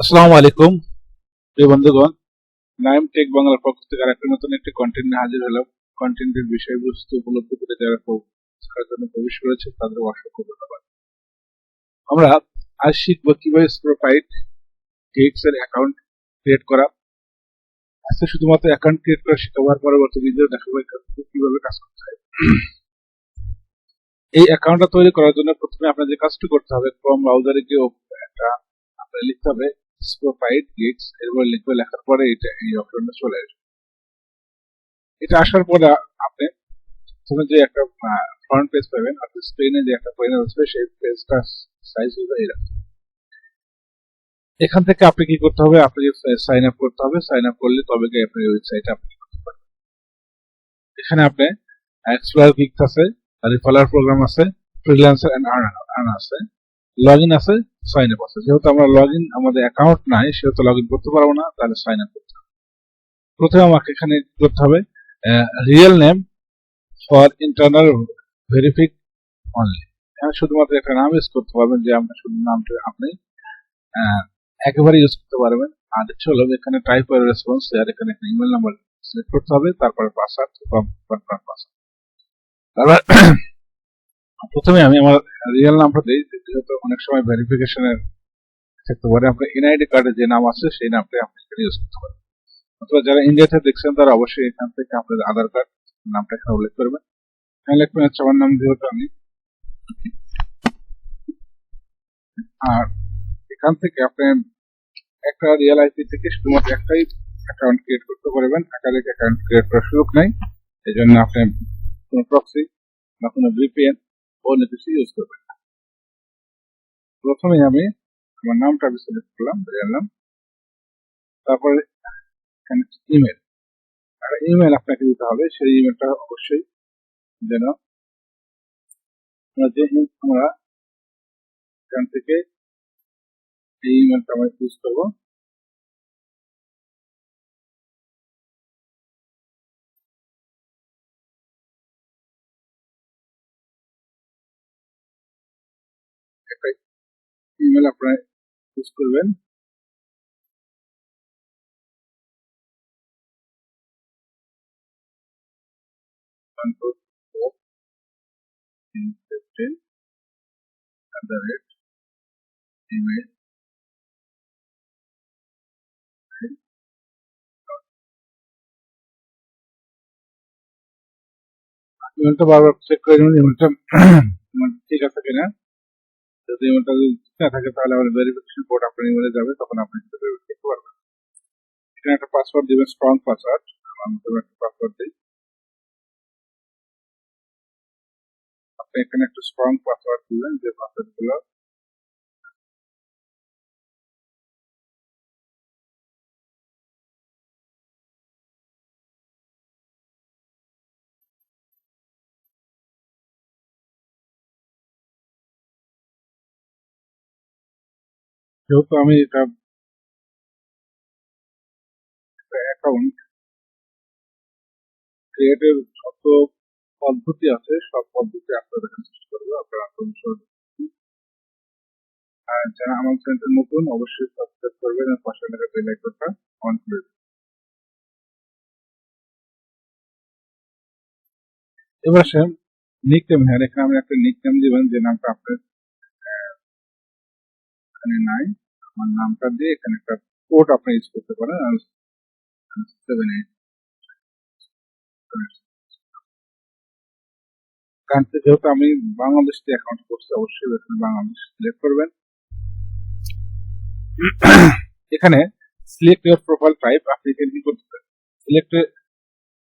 আসসালামু আলাইকুম প্রিয় বন্ধুগণ, নাইম টেক বাংলার পক্ষ থেকে আরেকটা নতুন একটি কন্টেন্ট নিয়ে হাজির হলাম। কন্টেন্টের বিষয়বস্তু উপলব্ধি করে যারা শেখার জন্য প্রবেশ করেছে তাদের অসংখ্য ধন্যবাদ। আমরা আজ শিখব কিভাবে স্প্রোফাইট গিগস এর অ্যাকাউন্ট ক্রিয়েট করা। আজকে শুধুমাত্র অ্যাকাউন্ট ক্রিয়েট করা শেখাবো, আর পরবর্তী ভিডিও দেখাবো কিভাবে কাজ করতে হয়। এই অ্যাকাউন্টটা তৈরি করার জন্য প্রথমে আপনার যে কাজটি করতে হবে, ক্রোম ব্রাউজারে গিয়ে একটা আপনার লিখতে হবে স্প্রোফাইট গিগস, এরপর লিখবে, লেখার পরে এটা এই অপশনটা চলে আসবে। এটা আসার পরে আপনি প্রথমে যে একটা ফ্রন্ট পেজ পাবেন, আপনি স্ক্রিনে যে একটা পেজ আসবে সেই পেজটা সাইজ হবে এরকম। এখান থেকে আপনি কি করতে হবে, আপনি সাইন আপ করতে হবে। সাইন আপ করলে তবে কি আপনি ওয়েবসাইটে আপনি করতে পারবেন। এখানে আপনি এক্সপ্লোর গিগস আছে, রিফারেল প্রোগ্রাম আছে, ফ্রিল্যান্সার এন্ড আর্ন আছে, লগইন আছে, সাইন আপ আছে। যেহেতু আমরা লগইন আমাদের অ্যাকাউন্ট নাই সেহেতু লগইন করতে পারবো না, তাহলে সাইন আপ করতে হবে। প্রথমে আমাকে এখানে করতে হবে real name for internal verification only. এখানে শুধুমাত্র একটা নাম ইউজ করতে পারবেন, যে আপনার শুধু নামটা আপনি একেবারে ইউজ করতে পারবেন। আর হলো এখানে টাইপ আর রেসপন্স, আর এখানে একটা ইমেল নাম্বার সিলেক্ট করতে হবে, তারপরে পাসওয়ার্ড কনফার্ম পাসওয়ার্ড। তারপর প্রথমে আমি আমার রিয়েল নামটা দিই, যেহেতু অনেক সময় ভেরিফিকেশনের থাকতে পারে। আপনার এনআইডি কার্ডে যে নাম আছে সেই নামটাই আপনি এখানে ইউজ করতে পারেন। অথবা যারা ইন্ডিয়াতে দেখছেন তারা অবশ্যই এখান থেকে আপনাদের আধার কার্ড নামটা এখানে উল্লেখ করবেন। এখানে লিখবেন হচ্ছে আমার নাম, যেহেতু আমি। আর এখান থেকে আপনি একটা রিয়েল আইপি থেকে শুধুমাত্র একটাই অ্যাকাউন্ট ক্রিয়েট করতে পারবেন, একাধিক অ্যাকাউন্ট ক্রিয়েট করার সুযোগ নাই। এই জন্য আপনি কোনো প্রক্সি বা কোনো ভিপিএন অন্য কিছু ইউজ করবেন না। প্রথমে আমি আমার নামটা সিলেক্ট করলাম, রিয়েল নাম। তারপরে এখানে ইমেল, আর ইমেল আপনাকে দিতে হবে। সেই ইমেলটা অবশ্যই যেন আমরা এখান থেকে এই ইমেলটা আমরা ইউজ করবো। একটা ইমেল আপনারা ইউজ করবেন। ইমেল ইমেলটা বারবার চেক করে নেবেন ইমেলটা ঠিক আছে কিনা। যদি ইমেলটা ঠিক না থাকে তাহলে আমার ভেরিফিকেশন কোড আপনার ইমেলে যাবে, তখন আপনি সেটা ভেরিফাই করতে পারবেন। এখানে একটা পাসওয়ার্ড দিবেন, স্ট্রং পাসওয়ার্ড। আমার মতো একটা পাসওয়ার্ড দিই। আপনি এখানে একটা স্ট্রং পাসওয়ার্ড দিবেন, যে পাসওয়ার্ড গুলো যেহেতু আমি এটা অ্যাকাউন্ট ক্রিয়েটের যত পদ্ধতি আছে সব পদ্ধতি আপনাদের কাছে চেষ্টা করবো। আপনারা আর যারা আমার চ্যানেল নতুন অবশ্যই সাবস্ক্রাইব করবেন আর পাশে থাকা বেল আইকনটা অন করে দেবেন। এবার আসেন নিক নেম। হ্যাঁ, এখানে আমি একটা নিক নেম দিবেন, যে নামটা আপনার এখানে নাই। আমার নামটা দিয়ে এখানে একটা কোড আপনি ইউজ করতে পারেন। 7 8 কান্ট্রি, যেহেতু আমি বাংলাদেশ থেকে অ্যাকাউন্ট করছি অবশ্যই এখানে বাংলাদেশ সিলেক্ট করবেন। এখানে সিলেক্ট ইউর প্রোফাইল টাইপ, আপনি এখানে কি করতে পারেন,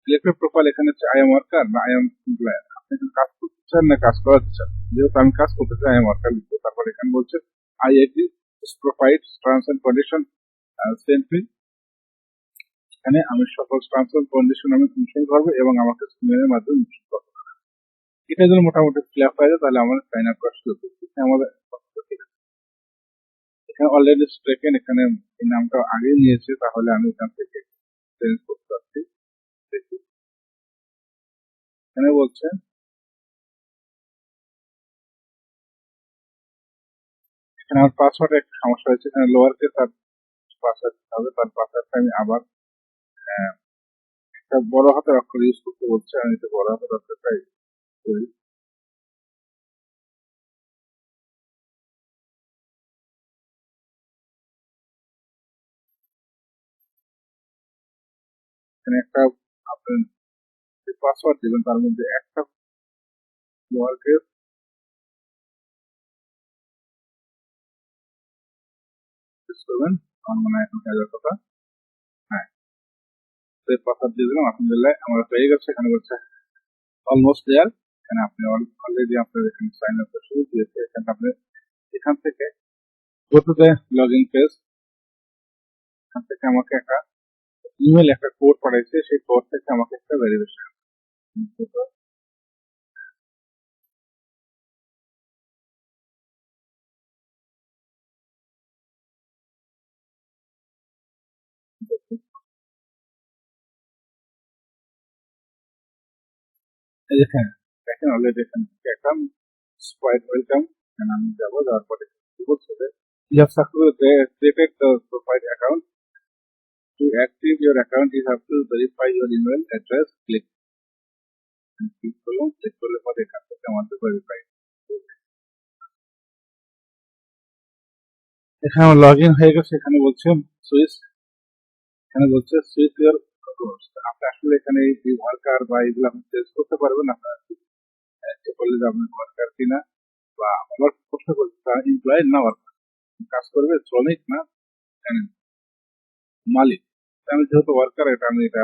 সিলেক্টেড প্রোফাইল এখানে হচ্ছে আই এম ওয়ার্কার বা আই এম এমপ্লয়ার। আপনি এখানে কাজ করতে চান না কাজ করাতে চান। যেহেতু আমি কাজ করতে চাই, আই এম ওয়ার্কার লিখবো। তারপর এখানে বলছে I agree profile terms and condition send. এখানে আমি সকল টার্মস এন্ড কন্ডিশন আমি মেনশন করবো এবং আমাকে ইমেলের মাধ্যমে মেনশন করবো। এটা যদি মোটামুটি ক্লিয়ার হয়ে যায় তাহলে আমার সাইন আপ করা শুরু করছি। আমাদের ঠিক আছে। এখানে অলরেডি স্টেকেন, এখানে এই নামটা আগেই নিয়েছে, তাহলে আমি এখান থেকে চেঞ্জ করতে পারছি। দেখি এখানে বলছে এখানে আমার পাসওয়ার্ডে একটা সমস্যা হয়েছে, এখানে লোয়ার কেস আর পাসওয়ার্ড দিতে হবে। তার পাসওয়ার্ডটা আমি আবার একটা বড় হাতের অক্ষর ইউজ করতে বলছে, আমি এটা বড় হাতের অক্ষরটাই করি। এখানে একটা আপনার যে পাসওয়ার্ড দিবেন তার মধ্যে একটা ওয়ার্কের ইউজ করবেন। আমার মনে হয় এখন কাজের কথা। হ্যাঁ, পাসওয়ার্ড দিয়ে দিলাম। আলহামদুলিল্লাহ আমার পেয়ে গেছে। এখানে বলছে অলমোস্ট দেয়ার। এখানে আপনি অলরেডি আপনার এখানে সাইন আপ শুরু দিয়েছে। এখানে আপনি এখান থেকে go to the log in page. এখান থেকে আমাকে একটা ইমেল একটা কোড পাঠাইছে, সেই কোড থেকে আমাকে একটা ভেরিফিকেশন এখানে দেখেন অলরেডি এখান থেকে একটা কোয়াইট ওয়েলকাম। এখানে আমি যাবো, যাওয়ার পরে কি বলছে যে you have successfully created the profile account. To active your account you have to verify your email address. Click করলাম, ক্লিক করলে পরে এখান থেকে আমাদের ভেরিফাই। এখানে আমার লগ ইন হয়ে গেছে। এখানে বলছে সুইচ, এখানে বলছে সুইচ ইউর রোলস। আপনি আসলে এখানে এই ওয়ার্কার বা এগুলো আপনি চেঞ্জ করতে পারবেন। আপনার বললে যে আপনি ওয়ার্কার কিনা, বা আমার প্রশ্ন করছে তারা এমপ্লয়েড না ওয়ার্কার, কাজ করবে শ্রমিক না মালিক। আমি যেহেতু ওয়ার্কার, এটা আমি এটা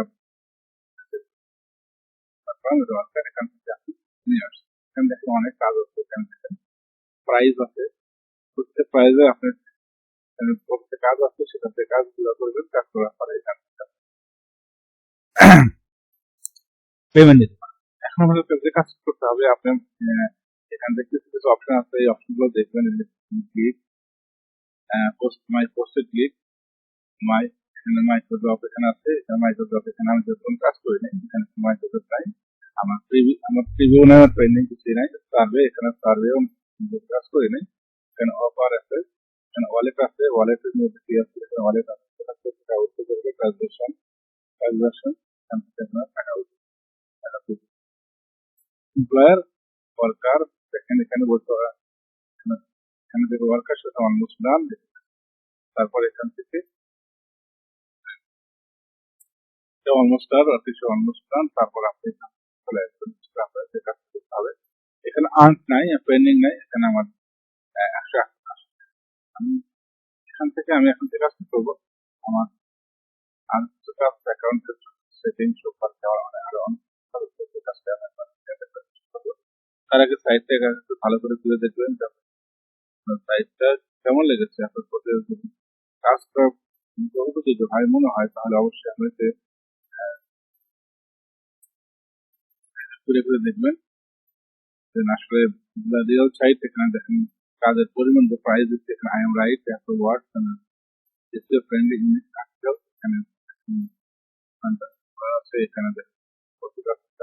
ওয়ার্কার এখান থেকে আপনি নিয়ে আসছি। এখানে দেখেন অনেক কাজ আছে, এখানে দেখেন প্রাইস আছে, প্রত্যেক প্রাইজে আপনি প্রত্যেক কাজ আছে, সেখান থেকে কাজগুলো করবেন। কাজ করার পরে এখান থেকে পেমেন্ট দিতে পারেন। এখন আমাদের যে কাজ করতে হবে, আপনি এখান থেকে কিছু কিছু অপশন আছে, এই অপশনগুলো দেখবেন। ক্লিক পোস্ট, মাই পোস্টে ক্লিক, মাই, এখানে মাইক্রোজব এখানে আছে। এখানে মাইক্রোজব, এখানে আমি যখন কাজ করি নাই, এখানে মাইক্রোজব নাই। আমার প্রিভিউ নাই, ট্রেনিং কিছুই নাই। সার্ভে, এখানে সার্ভেও কাজ করি নাই। এখানে অফার আছে, এখানে ওয়ালেট আছে, ওয়ালেটের মধ্যে কি আছে, এখানে ওয়ালেট আছে, সেটা উঠতে করবে ট্রানজাকশন, এখান থেকে আপনার টাকা উঠবে। এমপ্লয়ার, ওয়ার্কার, দেখেন এখানে বলতে হবে, এখানে থেকে ওয়ার্কার সাথে অলমোস্ট ডান। তারপর এখান থেকে অলমোস্ট ডান, অলমোস্ট ডান। তারপর আপনি চলে আসবেন, আপনার যে কাজ করতে হবে। এখানে আর্ন নাই, পেন্ডিং নাই। এখানে আমার 180 আসবে। আমি এখান থেকে আমি এখন যে কাজটা করবো, আমার আর কিছু কাজ অ্যাকাউন্টের সেটিং সব করতে হবে, আরো অনেক কাজটা করবো। তার আগে সাইটটা একটু ভালো করে তুলে দেখবেন, সাইটটা কেমন লেগেছে আপনার প্রতি। যদি কাজটা যদি ভাই মনে হয়, তাহলে অবশ্যই আপনি ঘুরে ঘুরে দেখবেন যে আসলে রিয়েল সাইট। এখানে দেখেন কাজের পরিমাণ, প্রাইস দিচ্ছে এখানে, আই এম রাইট, এত word, display friendly English article. এখানে আছে, এখানে দেখেন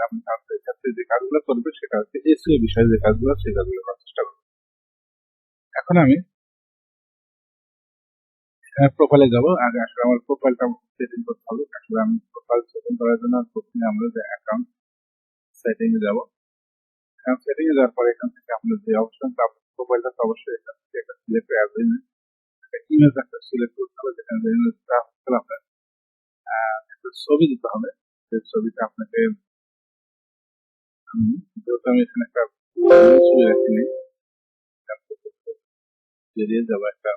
আপনি কাজের ক্ষেত্রে যে কাজগুলো করবে, সেটা হচ্ছে এসিও বিষয়ে যে কাজগুলো, সেই কাজগুলো করার চেষ্টা করবেন। এখন আমি প্রোফাইলে যাবো। আগে আসলে আমার প্রোফাইলটা সেটিং করতে হবে। আসলে আমি প্রোফাইল সেটিং করার জন্য প্রথমে আমরা যে অ্যাকাউন্ট সেটিং এ যাবো। অ্যাকাউন্ট সেটিং এ যাওয়ার পরে এখান থেকে আপনার যে অপশনটা, প্রোফাইলটা তো অবশ্যই এখান থেকে একটা সিলেক্ট অ্যাজ ইমেজ একটা সিলেক্ট করতে হবে। যেখানে যে ইমেজটা আপনার একটা ছবি দিতে হবে। সেই ছবিটা আপনাকে, যেহেতু আমি এখানে একটা ছবি রাখিনি, বেরিয়ে যাবো, একটা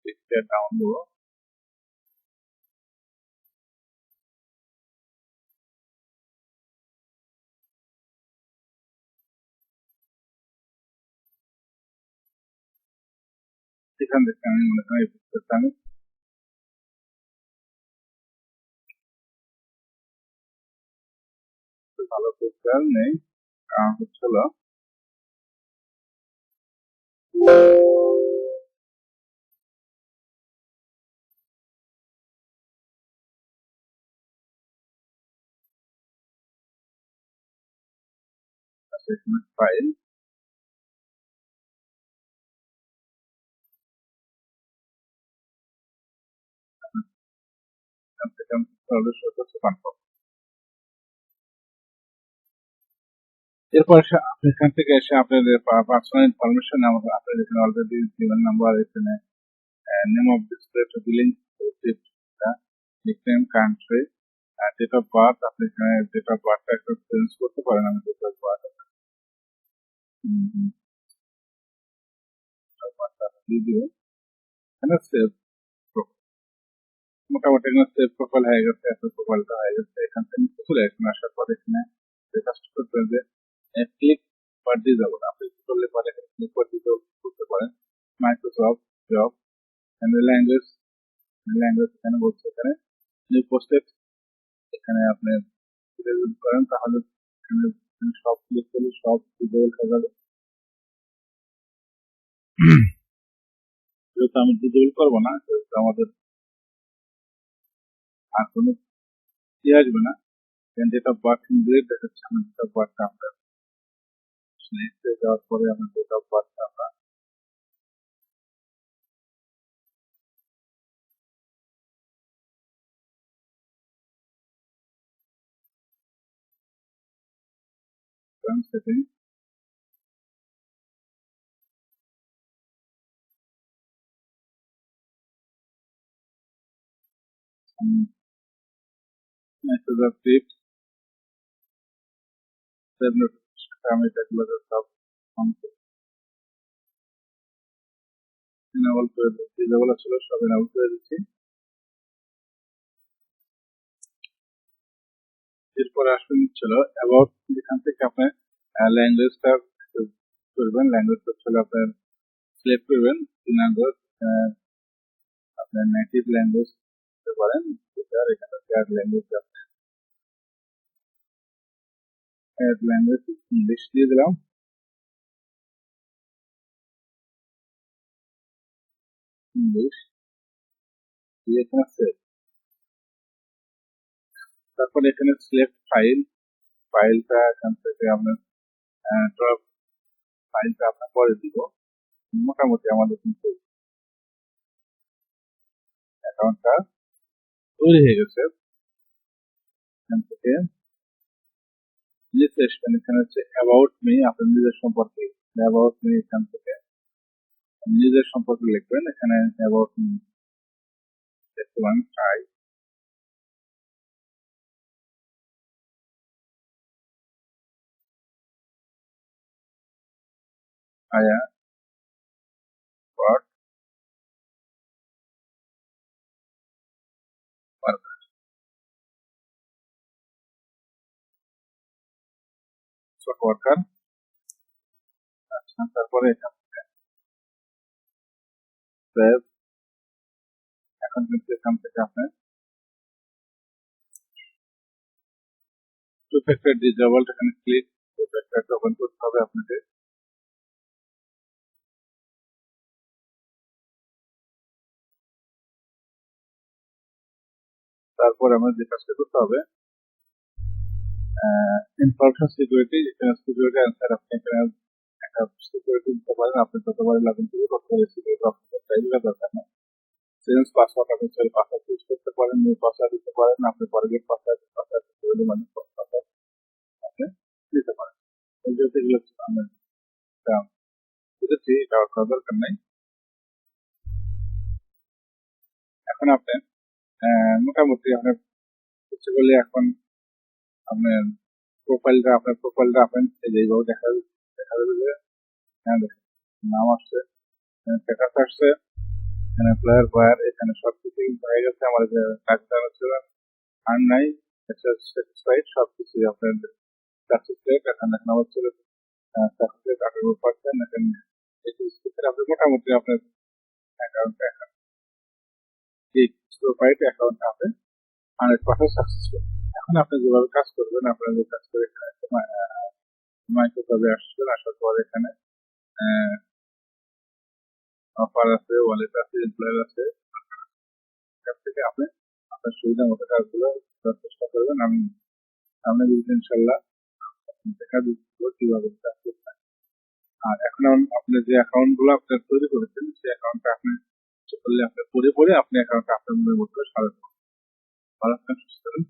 পিকচার ডাউন দেবো। সেখান থেকে আমি মনে করি এই পিকচারটা আমি ভালো পিকচার নেই, কারণ হচ্ছিল ফাইল, এখান থেকে তাহলে শো করছে কনফার্ম। এরপর আপনি এখান থেকে এসে আপনাদের পার্সোনাল ইনফরমেশন আপনাদের এখানে অলরেডি জিমেল নাম্বার, এখানে name of display, billing, nickname, country, date of birth. আপনি এখানে ডেট অফ বার্থটা একটু চেঞ্জ করতে পারেন। আমি ডেট অফ বার্থ দিয়ে দিবেন। এখানে সেভ, মোটামুটি এখানে সেভ প্রোফাইল হয়ে গেছে, প্রোফাইলটা হয়ে গেছে। এখান থেকে চলে আসুন, আসার পর এখানে যে কাজটা করবেন যে ক্লিক বার দিয়ে যাবেন। আপনি কি করলে পরে ক্লিক বার দিয়ে করতে পারেন মাইক্রোসফট জব ল্যাঙ্গুয়েজ, এখানে বলছে এখানে নিউ পোস্টেড। এখানে আপনি করেন তাহলে এখানে সব ক্লিক করলে সব ডিজেবল হয়ে যাবে। যেহেতু আমি ডিজেবল করবো না, সেহেতু আমাদের আর কোনো আসবে না। ডেট অফ বার্থ ইনডিরেক্ট দেখাচ্ছে। আমি ডেট অফ বার্থটা আমরা লিখতে যাওয়ার পরে আমরা ডেট অফ বার্থটা আমরা সেটিং মেসেজ অফ ফিট আমি এগুলো সব ইনেবল করে দিচ্ছি, যেগুলো ছিল সব ইনেবল করে দিচ্ছি। এরপরে আসলে ছিল অ্যাবাউট, এখান থেকে আপনি ল্যাঙ্গুয়েজটা করবেন। ল্যাঙ্গুয়েজটা ছিল আপনার সিলেক্ট করবেন ল্যাঙ্গুয়েজ, আপনার নেটিভ ল্যাঙ্গুয়েজ দিতে পারেন। এখানে add language, add language English দিয়ে দিলাম। ইংলিশ দিয়ে এখানে সেভ। তারপরে এখানে সিলেক্ট ফাইল, ফাইলটা এখান থেকে আপনার ড্রপ ফাইলটা আপনার পরে দিব। মোটামুটি আমাদের কিন্তু অ্যাকাউন্টটা তৈরি হয়ে গেছে। এখান থেকে নিচে আসবেন, এখানে হচ্ছে অ্যাবাউট মি, আপনার নিজের সম্পর্কে। অ্যাবাউট মি এখান থেকে নিজের সম্পর্কে লিখবেন। এখানে অ্যাবাউট মি দেখতে পারেন, ট্রাই আয়া ওয়ার্ক ওয়ার্কার। আচ্ছা, তারপরে এখান থেকে সেভ। এখন কিন্তু এখান থেকে আপনার টু ফ্যাক্টর ডিসেবল, এখানে ক্লিক টু ফ্যাক্টর ওপেন করতে হবে আপনাকে। তারপর আমাদের যে কাজটা করতে হবে ইনফরমেশন সিকিউরিটি, এখানে সিকিউরিটি অ্যান্সার আপনি এখানে একটা সিকিউরিটি দিতে পারেন। আপনি যতবার লগইন করবেন ততবার সিকিউরিটি অপশন চাইলে দরকার নেই। চেঞ্জ পাসওয়ার্ড আপনি চাইলে পাসওয়ার্ড ইউজ করতে পারেন, নিউ পাসওয়ার্ড দিতে পারেন, আপনি ফরগেট পাসওয়ার্ড মানে পাসওয়ার্ড আপনি দিতে পারেন। যেহেতু এগুলো আমরা বুঝেছি, এটা করার দরকার নেই। এখন আপনি মোটামুটি আপনার কিছু বলে এখন আপনার প্রোফাইলটা আপনার এইভাবে দেখা যাবে যে নাম আসছে, স্ট্যাটাস আসছে, এখানে প্লেয়ার বয়ার, এখানে সবকিছু হয়ে গেছে। আমার যে কাজটা হচ্ছে আর নাই, স্যাটিসফাইড, সবকিছু আপনার সাকসেসফুল। এখন দেখানো হচ্ছিল সাকসেস 18%। এখন আপনি মোটামুটি আপনার অ্যাকাউন্টে এখন এই প্রোফাইল অ্যাকাউন্টে আপনি 100% সাকসেসফুল। এখন আপনি যেভাবে কাজ করবেন, আপনার যে কাজ করে এখানে মাইক্রোসফটে আসবেন, আসার পর এখানে অফার আছে, ওয়ালেট আছে, এমপ্লয়ার আছে, এখান থেকে আপনি আপনার সুবিধা মতো কাজগুলো করার চেষ্টা করবেন। আমি সামনে দিন ইনশাল্লাহ দেখা দিচ্ছি কিভাবে কাজ করতে হয়। আর এখন আপনি যে অ্যাকাউন্ট গুলো আপনার তৈরি করেছেন, সেই অ্যাকাউন্টটা আপনি করলে আপনার পরে আপনি অ্যাকাউন্টটা আপনার মনের মতো সাজাতে পারবেন। ভালো থাকবেন, সুস্থ থাকবেন।